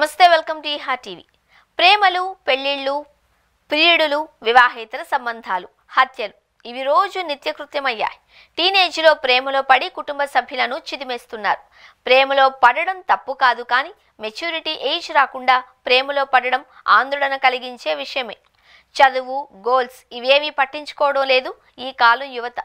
నమస్తే, welcome to ఈహా TV. ప్రేమలు, పెళ్లిళ్ళు, ప్రియుడులు, వివాహేతర సంబంధాలు, హత్యలు ఇవి రోజు నిత్యకృత్యమయ్యాయి. టీనేజ్లో ప్రేమలో పడి కుటుంబ సభ్యులను చిదిమేస్తున్నారు. ప్రేమలో పడడం తప్పు కాదు, కానీ మెచ్యూరిటీ ఏజ్ రాకుండా ప్రేమలో పడడం ఆందోళన కలిగించే విషయమే. చదువు, గోల్స్ ఇవేవి పట్టించుకోవడం లేదు ఈ కాలం యువత.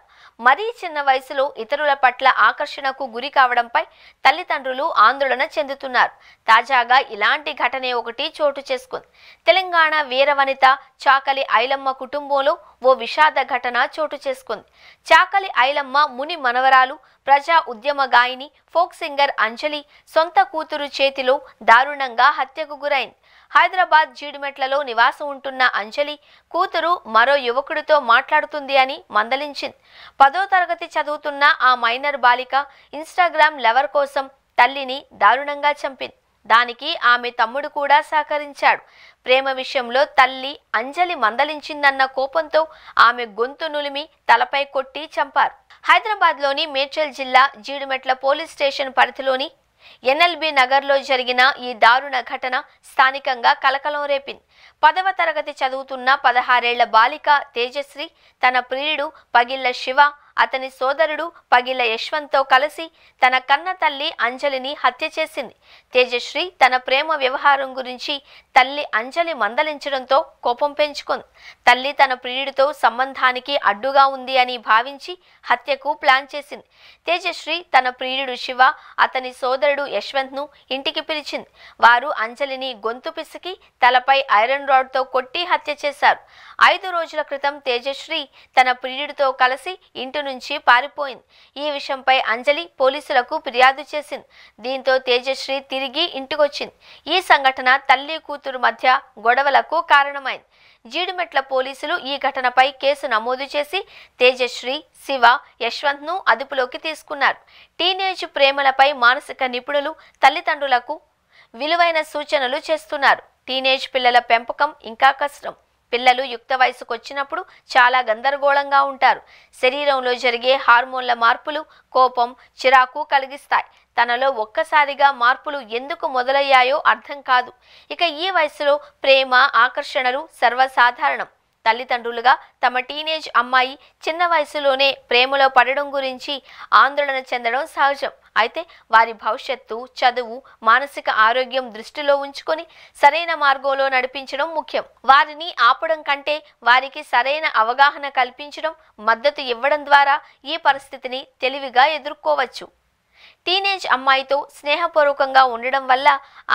మరీ చిన్న వయసులో ఇతరుల పట్ల ఆకర్షణకు గురి కావడంపై తల్లిదండ్రులు ఆందోళన చెందుతున్నారు. తాజాగా ఇలాంటి ఘటనే ఒకటి చోటు చేసుకుంది. తెలంగాణ వీరవనిత చాకలి ఐలమ్మ కుటుంబంలో ఓ విషాద ఘటన చోటు చేసుకుంది. చాకలి ఐలమ్మ ముని మనవరాలు, ప్రజా ఉద్యమ గాయని, ఫోక్ సింగర్ అంజలి సొంత కూతురు చేతిలో దారుణంగా హత్యకు గురైంది. హైదరాబాద్ జీడిమెట్లలో నివాసం ఉంటున్న అంజలి కూతురు మరో యువకుడితో మాట్లాడుతుంది అని మందలించింది. 10వ తరగతి చదువుతున్న ఆ మైనర్ బాలిక ఇన్స్టాగ్రామ్ లవర్ కోసం తల్లిని దారుణంగా చంపింది. దానికి ఆమె తమ్ముడు కూడా సహకరించాడు. ప్రేమ విషయంలో తల్లి అంజలి మందలించిందన్న కోపంతో ఆమె గొంతు నులిమి తలపై కొట్టి చంపారు. హైదరాబాద్లోని మేడ్చల్ జిల్లా జీడిమెట్ల పోలీస్ స్టేషన్ పరిధిలోని ఎన్ఎల్బి నగర్లో జరిగిన ఈ దారుణ ఘటన స్థానికంగా కలకలం రేపింది. 10వ తరగతి చదువుతున్న 16 ఏళ్ల బాలిక తేజశ్రీ తన ప్రియుడు పగిళ్ల శివ, అతని సోదరుడు పగిళ్ల యశ్వంత్తో కలిసి తన కన్న తల్లి అంజలిని హత్య చేసింది. తేజశ్రీ తన ప్రేమ వ్యవహారం గురించి తల్లి అంజలి మందలించడంతో కోపం పెంచుకుంది. తల్లి తన ప్రియుడితో సంబంధానికి అడ్డుగా ఉంది అని భావించి హత్యకు ప్లాన్ చేసింది. తేజశ్రీ తన ప్రియుడు శివ, అతని సోదరుడు యశ్వంత్ను ఇంటికి పిలిచింది. వారు అంజలిని గొంతు పిసికి తలపై ఐరన్ రాడ్తో కొట్టి హత్య చేశారు. 5 రోజుల క్రితం తేజశ్రీ తన ప్రియుడితో కలిసి ఇంటి నుంచి పారిపోయింది. ఈ విషయంపై అంజలి పోలీసులకు ఫిర్యాదు చేసింది. దీంతో తేజశ్రీ తిరిగి ఇంటికొచ్చింది. ఈ సంఘటన తల్లి కూతురు మధ్య గొడవలకు కారణమైంది. జీడిమెట్ల పోలీసులు ఈ ఘటనపై కేసు నమోదు చేసి తేజశ్రీ, శివ, యశ్వంత్ను అదుపులోకి తీసుకున్నారు. టీనేజ్ ప్రేమలపై మానసిక నిపుణులు తల్లిదండ్రులకు విలువైన సూచనలు చేస్తున్నారు. టీనేజ్ పిల్లల పెంపకం ఇంకా కష్టం. పిల్లలు యుక్త వయసుకు వచ్చినప్పుడు చాలా గందరగోళంగా ఉంటారు. శరీరంలో జరిగే హార్మోన్ల మార్పులు కోపం, చిరాకు కలిగిస్తాయి. తనలో ఒక్కసారిగా మార్పులు ఎందుకు మొదలయ్యాయో అర్థం కాదు. ఇక ఈ వయసులో ప్రేమ, ఆకర్షణలు సర్వసాధారణం. తల్లిదండ్రులుగా తమ టీనేజ్ అమ్మాయి చిన్న వయసులోనే ప్రేమలో పడడం గురించి ఆందోళన చెందడం సహజం. అయితే వారి భవిష్యత్తు, చదువు, మానసిక ఆరోగ్యం దృష్టిలో ఉంచుకొని సరైన మార్గంలో నడిపించడం ముఖ్యం. వారిని ఆపడం కంటే వారికి సరైన అవగాహన కల్పించడం, మద్దతు ఇవ్వడం ద్వారా ఈ పరిస్థితిని తెలివిగా ఎదుర్కోవచ్చు. టీనేజ్ అమ్మాయితో స్నేహపూర్వకంగా ఉండడం వల్ల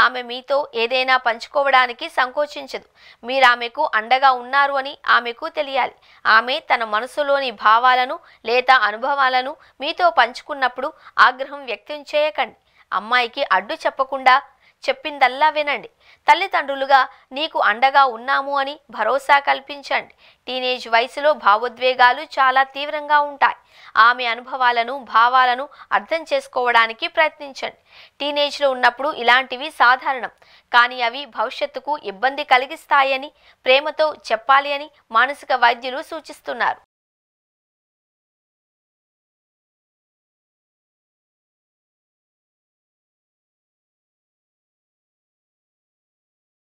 ఆమె మీతో ఏదైనా పంచుకోవడానికి సంకోచించదు. మీరు ఆమెకు అండగా ఉన్నారు అని ఆమెకు తెలియాలి. ఆమె తన మనసులోని భావాలను లేదా అనుభవాలను మీతో పంచుకున్నప్పుడు ఆగ్రహం వ్యక్తం చేయకండి. అమ్మాయికి అడ్డు చెప్పకుండా చెప్పిందల్లా వినండి. తల్లిదండ్రులుగా నీకు అండగా ఉన్నాము అని భరోసా కల్పించండి. టీనేజ్ వయసులో భావోద్వేగాలు చాలా తీవ్రంగా ఉంటాయి. ఆమె అనుభవాలను, భావాలను అర్థం చేసుకోవడానికి ప్రయత్నించండి. టీనేజ్లో ఉన్నప్పుడు ఇలాంటివి సాధారణం, కానీ అవి భవిష్యత్తుకు ఇబ్బంది కలిగిస్తాయని ప్రేమతో చెప్పాలి అని మానసిక వైద్యులు సూచిస్తున్నారు.